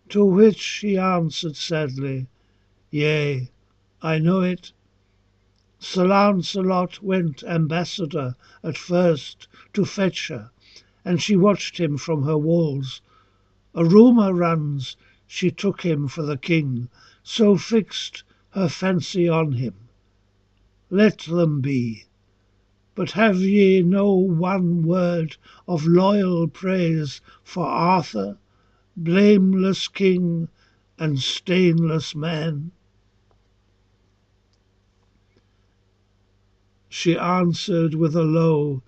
To which he answered sadly, Yea, I know it. Sir Lancelot went ambassador at first to fetch her, and she watched him from her walls. A rumour runs she took him for the king, so fixed her fancy on him. Let them be. But have ye no one word of loyal praise for Arthur, blameless king and stainless man? She answered with a low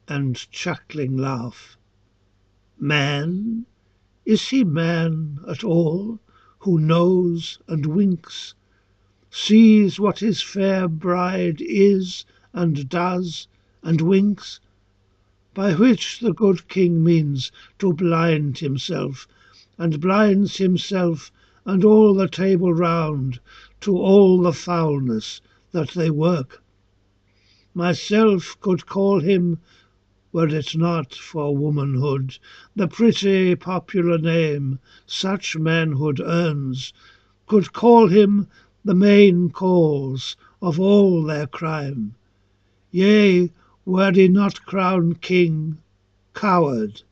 and chuckling laugh. Man? Is he man at all, who knows and winks, sees what his fair bride is and does, and winks? By which the good king means to blind himself, and blinds himself and all the Table Round to all the foulness that they work. Myself could call him, were it not for womanhood, the pretty popular name such manhood earns, could call him the main cause of all their crime. Yea, were he not crowned king, coward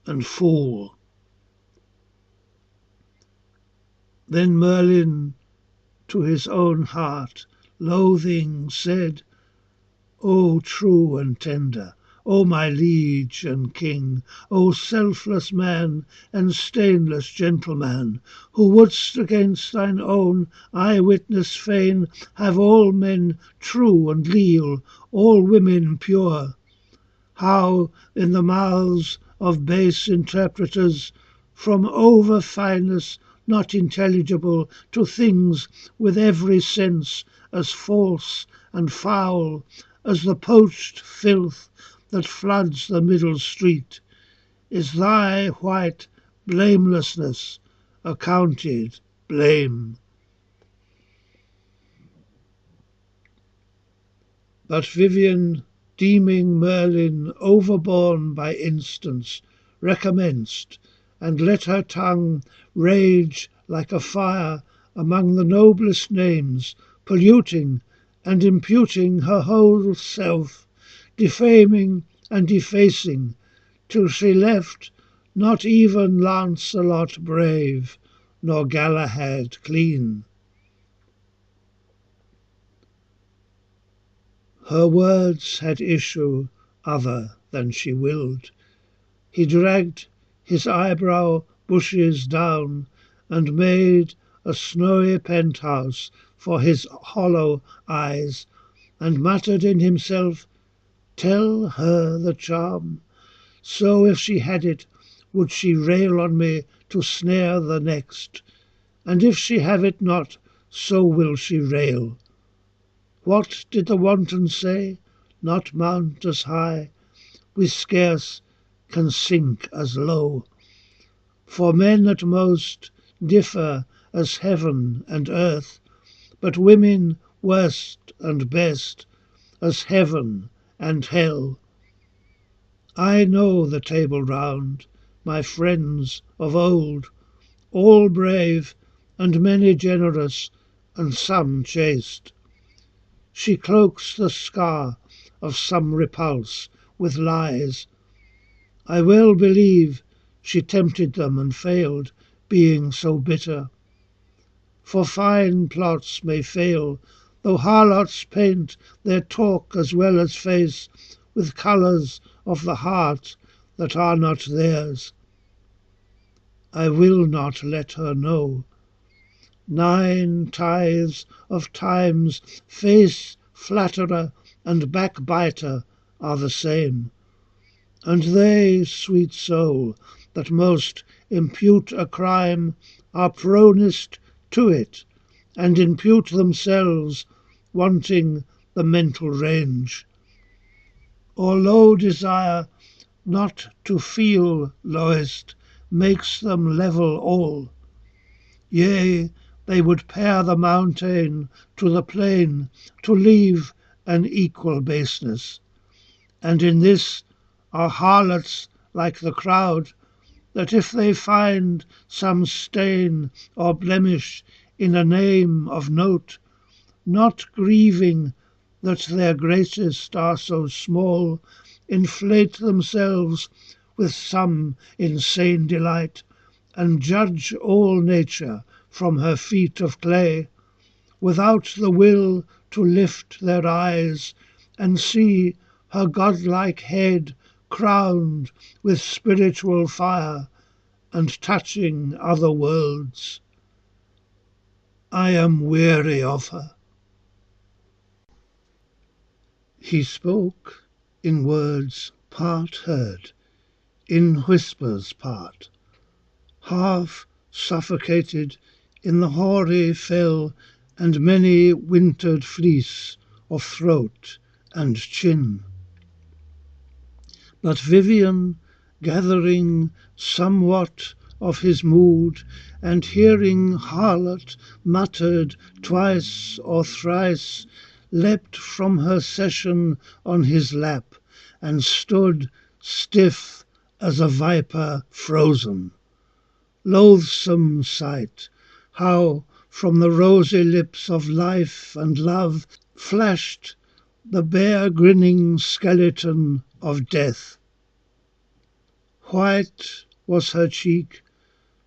and fool. Then Merlin to his own heart, loathing, said, O true and tender, O my liege and king, O selfless man and stainless gentleman, who wouldst against thine own eye-witness fain have all men true and leal, all women pure, how in the mouths of base interpreters, from over-fineness not intelligible to things with every sense as false and foul as the poached filth that floods the middle street, is thy white blamelessness accounted blame. But Vivien, deeming Merlin overborne by instance, recommenced, and let her tongue rage like a fire among the noblest names, polluting and imputing her whole self, defaming and defacing, till she left not even Lancelot brave, nor Galahad clean. Her words had issue other than she willed. He dragged his eyebrow bushes down, and made a snowy penthouse for his hollow eyes, and muttered in himself, Tell her the charm. So if she had it, would she rail on me to snare the next, and if she have it not, so will she rail. What did the wanton say? Not mount as high, we scarce can sink as low. For men at most differ as heaven and earth, but women worst and best as heaven and hell. I know the Table Round, my friends of old, all brave and many generous and some chaste. She cloaks the scar of some repulse with lies. I well believe she tempted them and failed, being so bitter. For fine plots may fail, though harlots paint their talk as well as face with colours of the heart that are not theirs. I will not let her know. 9 tithes of times face flatterer and backbiter are the same. And they, sweet soul, that most impute a crime, are pronest to it, and impute themselves, wanting the mental range. Or low desire not to feel lowest makes them level all. Yea, they would pare the mountain to the plain to leave an equal baseness. And in this are harlots like the crowd, that if they find some stain or blemish in a name of note, not grieving that their greatest are so small, inflate themselves with some insane delight, and judge all nature from her feet of clay, without the will to lift their eyes and see her godlike head crowned with spiritual fire and touching other worlds. I am weary of her. He spoke in words part heard, in whispers part, half suffocated in the hoary fell and many wintered fleece of throat and chin. But Vivien, gathering somewhat of his mood, and hearing harlot muttered twice or thrice, leapt from her session on his lap, and stood stiff as a viper frozen. Loathsome sight, how from the rosy lips of life and love flashed the bare grinning skeleton of death. White was her cheek,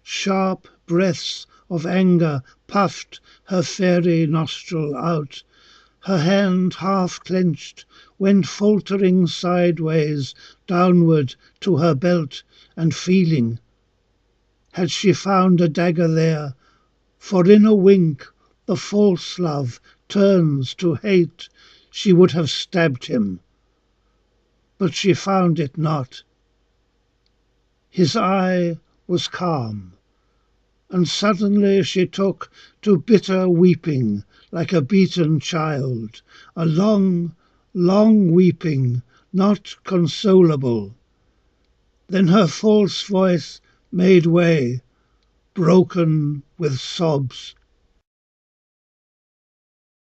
sharp breaths of anger puffed her fairy nostril out, her hand half clenched went faltering sideways downward to her belt, and feeling, had she found a dagger there, for in a wink the false love turns to hate, she would have stabbed him. But she found it not. His eye was calm, and suddenly she took to bitter weeping like a beaten child, a long, long weeping, not consolable. Then her false voice made way, broken with sobs,